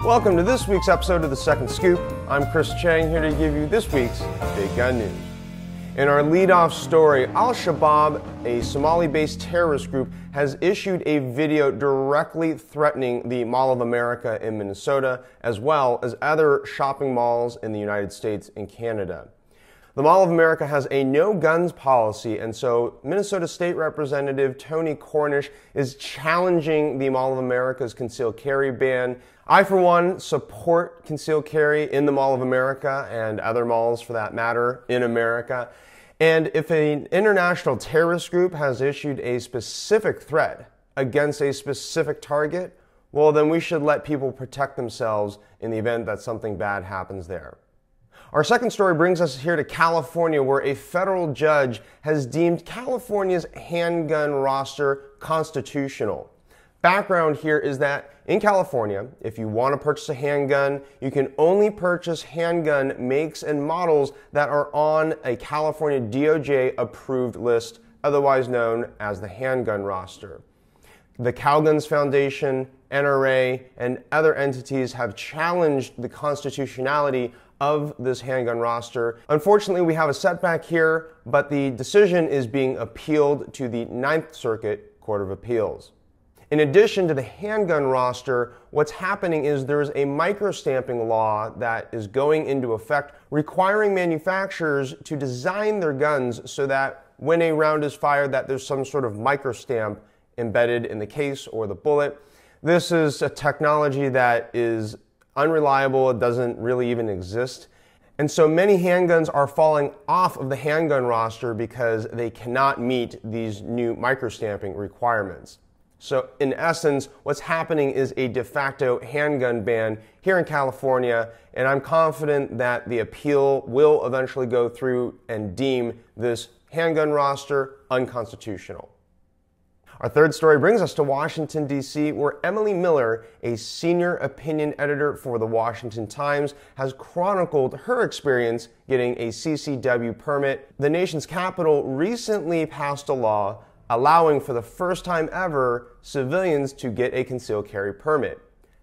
Welcome to this week's episode of The Second Scoop. I'm Chris Cheng, here to give you this week's Big Gun News. In our lead-off story, Al-Shabaab, a Somali-based terrorist group, has issued a video directly threatening the Mall of America in Minnesota, as well as other shopping malls in the United States and Canada. The Mall of America has a no-guns policy, and so Minnesota State Representative Tony Cornish is challenging the Mall of America's concealed carry ban. I, for one, support concealed carry in the Mall of America and other malls, for that matter, in America. And if an international terrorist group has issued a specific threat against a specific target, well, then we should let people protect themselves in the event that something bad happens there. Our second story brings us here to California, where a federal judge has deemed California's handgun roster constitutional. Background here is that in California, if you want to purchase a handgun, you can only purchase handgun makes and models that are on a California DOJ approved list, otherwise known as the handgun roster. The Cowguns Foundation, NRA, and other entities have challenged the constitutionality of this handgun roster. Unfortunately, we have a setback here, but the decision is being appealed to the Ninth Circuit Court of Appeals. In addition to the handgun roster, what's happening is there's a microstamping law that is going into effect requiring manufacturers to design their guns so that when a round is fired, that there's some sort of microstamp embedded in the case or the bullet. This is a technology that is unreliable. It doesn't really even exist. And so many handguns are falling off of the handgun roster because they cannot meet these new microstamping requirements. So in essence, what's happening is a de facto handgun ban here in California, and I'm confident that the appeal will eventually go through and deem this handgun roster unconstitutional. Our third story brings us to Washington, D.C., where Emily Miller, a senior opinion editor for the Washington Times, has chronicled her experience getting a CCW permit. The nation's capital recently passed a law allowing for the first time ever civilians to get a concealed carry permit.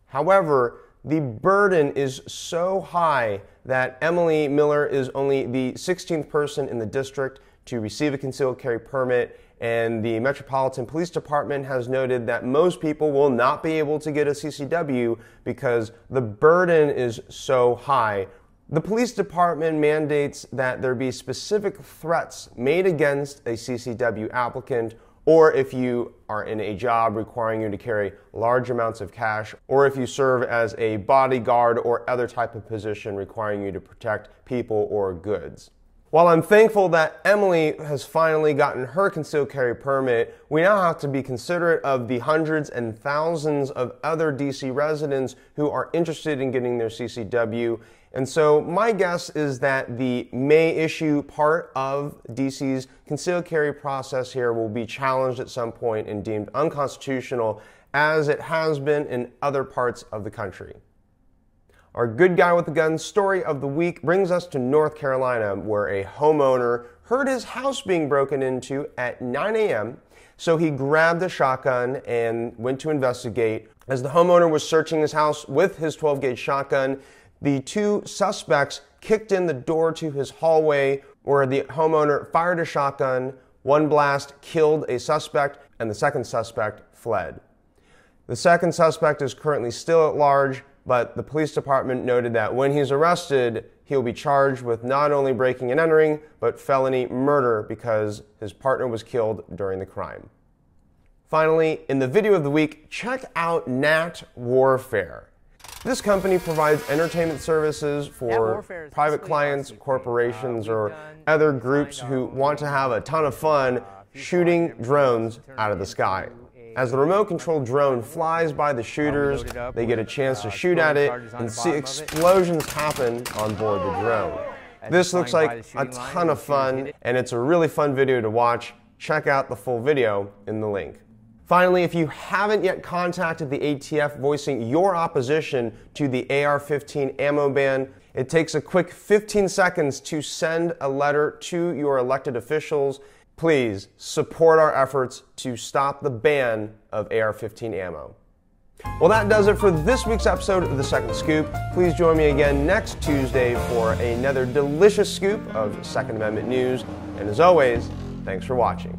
However, the burden is so high that Emily Miller is only the 16th person in the district to receive a concealed carry permit, and the Metropolitan Police Department has noted that most people will not be able to get a CCW because the burden is so high. The police department mandates that there be specific threats made against a CCW applicant, or if you are in a job requiring you to carry large amounts of cash, or if you serve as a bodyguard or other type of position requiring you to protect people or goods. While I'm thankful that Emily has finally gotten her concealed carry permit, we now have to be considerate of the hundreds and thousands of other DC residents who are interested in getting their CCW. And so my guess is that the may issue part of DC's concealed carry process here will be challenged at some point and deemed unconstitutional, as it has been in other parts of the country. Our good guy with the gun story of the week brings us to North Carolina, where a homeowner heard his house being broken into at 9 a.m., so he grabbed a shotgun and went to investigate. As the homeowner was searching his house with his 12-gauge shotgun, the two suspects kicked in the door to his hallway, where the homeowner fired a shotgun. One blast killed a suspect, and the second suspect fled. The second suspect is currently still at large, but the police department noted that when he's arrested, he'll be charged with not only breaking and entering, but felony murder because his partner was killed during the crime. Finally, in the video of the week, check out Gnat Warfare. This company provides entertainment services for private clients, corporations, or other groups who want to have a ton of fun shooting drones out of the sky. As the remote-controlled drone flies by the shooters, they get a chance to shoot at it and see explosions happen on board the drone. This looks like a ton of fun, and it's a really fun video to watch. Check out the full video in the link. Finally, if you haven't yet contacted the ATF voicing your opposition to the AR-15 ammo ban, it takes a quick 15 seconds to send a letter to your elected officials. Please support our efforts to stop the ban of AR-15 ammo. Well, that does it for this week's episode of The Second Scoop. Please join me again next Tuesday for another delicious scoop of Second Amendment news. And as always, thanks for watching.